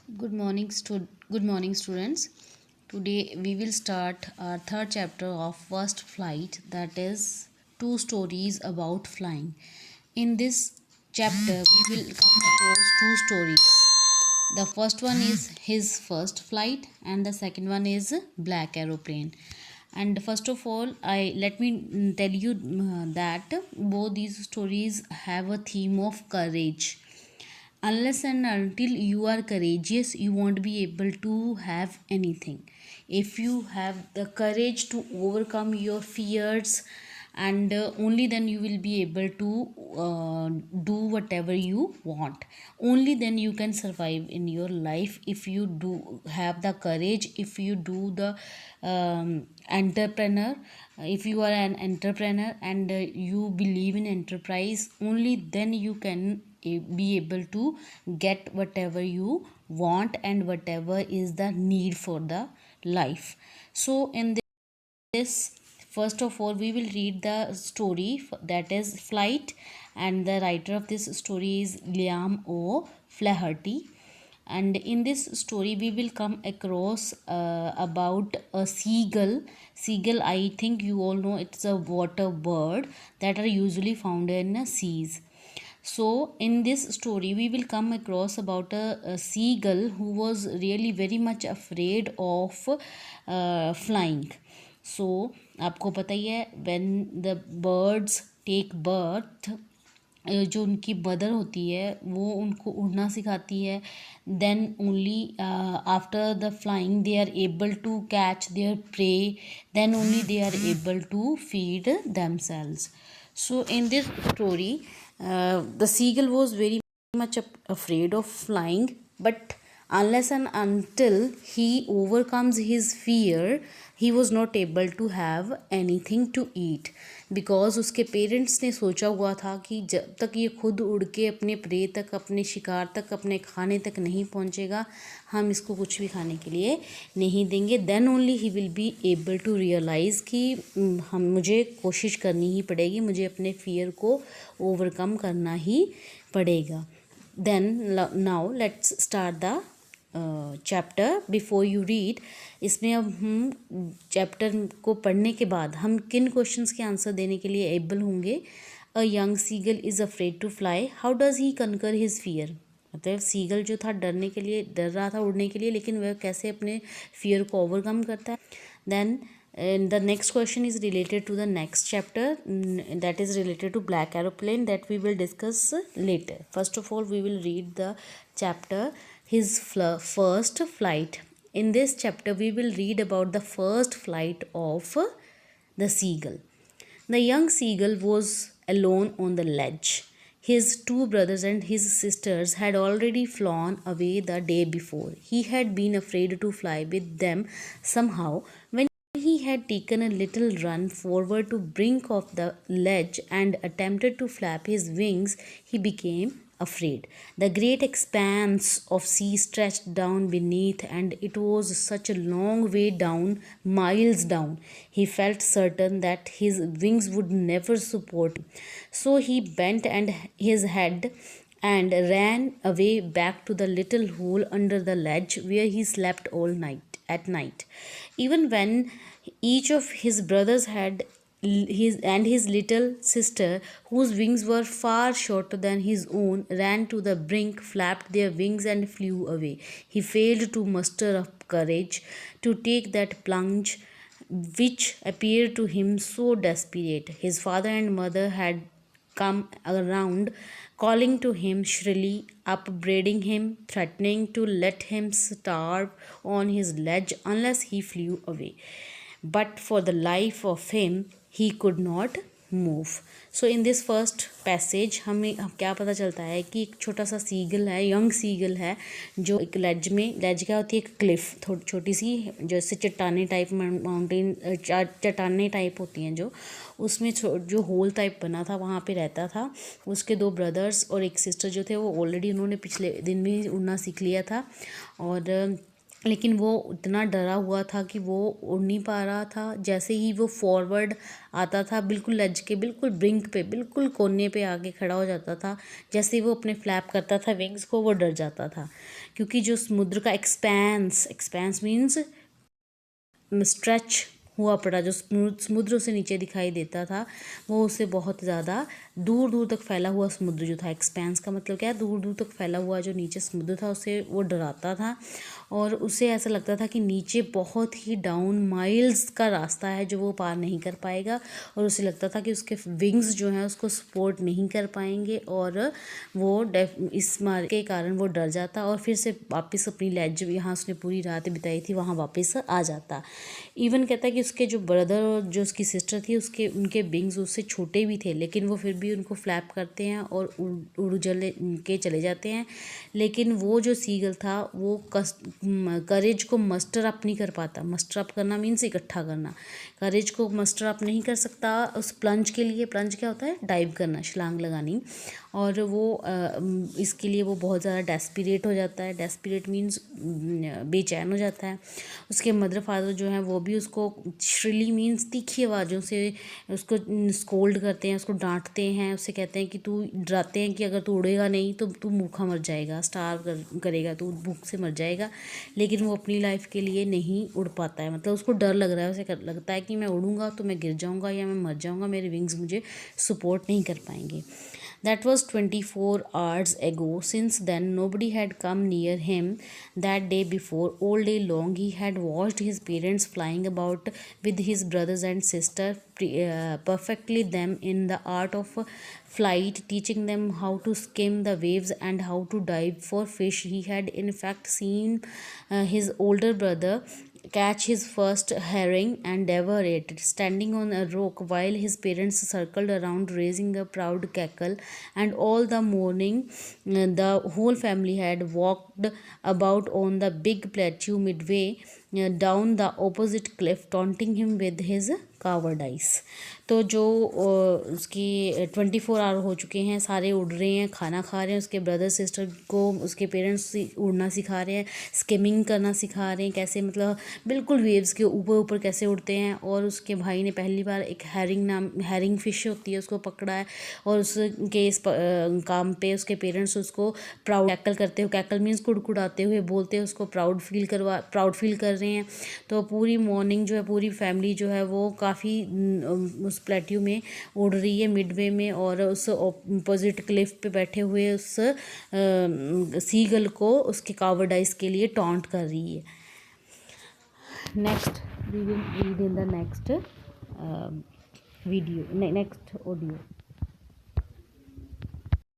Good morning, students. Today we will start our third chapter of first flight, that is two stories about flying. In this chapter we will come across two stories. The first one is his first flight and the second one is black aeroplane. And first of all, I let me tell you that both these stories have a theme of courage. Unless and until you are courageous, you won't be able to have anything. If you have the courage to overcome your fears, and only then you will be able to do whatever you want. Only then you can survive in your life. If you do have the courage, if you do the entrepreneur, if you are an entrepreneur and you believe in enterprise, only then you can be able to get whatever you want and whatever is the need for the life. So in this, first of all we will read the story, that is flight, and the writer of this story is Liam O Flaherty. And in this story we will come across about a seagull. I think you all know it's a water bird that are usually found in seas. So in this story we will come across about a seagull who was really very much afraid of flying. So आपको पता ही है, when the birds take birth, जो उनकी mother होती है वो उनको उड़ना सिखाती है. Then only after the flying they are able to catch their prey. Then only they are able to feed themselves. So in this story, the seagull was very much afraid of flying, but unless and until he overcomes his fear, he was not able to have anything to eat. Because उसके parents ने सोचा हुआ था कि जब तक ये खुद उड़ के अपने प्रे तक, अपने शिकार तक, अपने खाने तक नहीं पहुंचेगा, हम इसको कुछ भी खाने के लिए नहीं देंगे. Then only he will be able to realise कि मुझे कोशिश करनी ही पड़ेगी, मुझे अपने फियर को ओवरकम करना ही पड़ेगा. Then now let's start the chapter. Before you read, इसमें अब हम चैप्टर को पढ़ने के बाद हम किन क्वेश्चंस के आंसर देने के लिए एबल होंगे. A young seagull is afraid to fly, how does he conquer his fear. मतलब सीगल जो था डर रहा था उड़ने के लिए, लेकिन वह कैसे अपने फियर को ओवरकम करता है. Then the next question is related to the next chapter, that is related to black aeroplane, that we will discuss later. First of all we will read the chapter his first flight. In this chapter we will read about the first flight of the seagull. The young seagull was alone on the ledge. His two brothers and his sisters had already flown away the day before. He had been afraid to fly with them somehow. When he had taken a little run forward to brink of the ledge and attempted to flap his wings, he became afraid. The great expanse of sea stretched down beneath, and it was such a long way down, miles down. He felt certain that his wings would never support him. So he bent and his head and ran away back to the little hole under the ledge where he slept all night at night. Even when each of his brothers had his little sister, whose wings were far shorter than his own, ran to the brink, flapped their wings, and flew away, he failed to muster up courage to take that plunge which appeared to him so desperate. His father and mother had come around, calling to him shrilly, upbraiding him, threatening to let him starve on his ledge unless he flew away. But for the life of him, he could not move. So in this first passage हमें क्या पता चलता है कि एक छोटा सा seagull है, यंग सीगल है, जो एक लेज क्या होती है, एक क्लिफ छोटी सी, जैसे चट्टाने टाइप, माउंटेन चट्टाने टाइप होती हैं जो, उसमें जो होल टाइप बना था वहाँ पे रहता था. उसके दो ब्रदर्स और एक सिस्टर जो थे वो ऑलरेडी उन्होंने पिछले दिन में उड़ना सीख लिया था, और लेकिन वो इतना डरा हुआ था कि वो उड़ नहीं पा रहा था। जैसे ही वो फॉरवर्ड आता था, बिल्कुल लज के, बिल्कुल ब्रिंक पे, बिल्कुल कोने पे आके खड़ा हो जाता था, जैसे ही वो अपने फ्लैप करता था विंग्स को, वो डर जाता था। क्योंकि जो समुद्र का एक्सपेंस मीन्स स्ट्रेच हुआ पड़ा, जो समुद्र से नीचे दिखाई देता था, वो उसे बहुत ज़्यादा दूर दूर तक फैला हुआ समुद्र जो था, एक्सपेंस का मतलब क्या है, दूर दूर तक फैला हुआ जो नीचे समुद्र था, उसे वो डराता था। और उसे ऐसा लगता था कि नीचे बहुत ही डाउन माइल्स का रास्ता है जो वो पार नहीं कर पाएगा, और उसे लगता था कि उसके विंग्स जो हैं उसको सपोर्ट नहीं कर पाएंगे, और वो इस मार के कारण वो डर जाता और फिर से वापस अपनी लेज, यहाँ उसने पूरी रात बिताई थी, वहाँ वापस आ जाता। इवन कहता है कि उसके जो ब्रदर और जो उसकी सिस्टर थी, उनके विंग्स उससे छोटे भी थे, लेकिन वो फिर भी उनको फ्लैप करते हैं और उड़ जले के चले जाते हैं। लेकिन वो जो सीगल था वो करेज को मस्टर अप नहीं कर पाता। मस्टर अप करना मीन्स इकट्ठा करना। करेज को मस्टर अप नहीं कर सकता उस प्लंज के लिए। प्लंज क्या होता है? डाइव करना, छलांग लगानी। और वो इसके लिए वो बहुत ज़्यादा डेस्परेट हो जाता है। डेस्परेट मीन्स बेचैन हो जाता है। उसके मदर फादर जो हैं वो भी उसको श्रिली मीन्स तीखी आवाज़ों से उसको स्कोल्ड करते हैं, उसको डांटते हैं, उससे कहते हैं कि तू, डराते हैं कि अगर तू उड़ेगा नहीं तो तू भूखा मर जाएगा, करेगा, तू भूख से मर जाएगा। लेकिन वो अपनी लाइफ के लिए नहीं उड़ पाता है, मतलब उसको डर लग रहा है, उसे लगता है कि मैं उड़ूंगा तो मैं गिर जाऊंगा या मैं मर जाऊंगा, मेरे विंग्स मुझे सपोर्ट नहीं कर पाएंगे। That was 24 hours ago. Since then, nobody had come near him. That day before, all day long, he had watched his parents flying about with his brothers and sister, perfectly them in the art of flight, teaching them how to skim the waves and how to dive for fish. He had, in fact, seen his older brother catch his first herring and devour it, standing on a rock while his parents circled around, raising a proud cackle. And all the morning, the whole family had walked about on the big plateau midway down the opposite cliff, taunting him with his cowardice. तो जो उसकी 24 our हो चुके हैं, सारे उड़ रहे हैं, खाना खा रहे हैं, उसके ब्रदर सिस्टर को उसके पेरेंट्स उड़ना सिखा रहे हैं, स्किमिंग करना सिखा रहे हैं, कैसे मतलब बिल्कुल वेव्स के ऊपर ऊपर कैसे उड़ते हैं। और उसके भाई ने पहली बार एक हैरिंग फिश होती है उसको पकड़ा है, और उसके इस काम पे उसके पेरेंट्स उसको प्राउड कैकल करते हुए, कैकल मीन्स कुड़कुड़ाते हुए बोलते हैं, उसको प्राउड फील कर रहे हैं। तो पूरी मॉर्निंग जो है, पूरी फैमिली जो है वो काफ़ी उस प्लेट्यू में उड़ रही है मिडवे में, और उस अपोजिट क्लिफ पे बैठे हुए उस सीगल को उसके कावर्डाइज के लिए टॉन्ट कर रही है। Next we will read in the next video, next audio.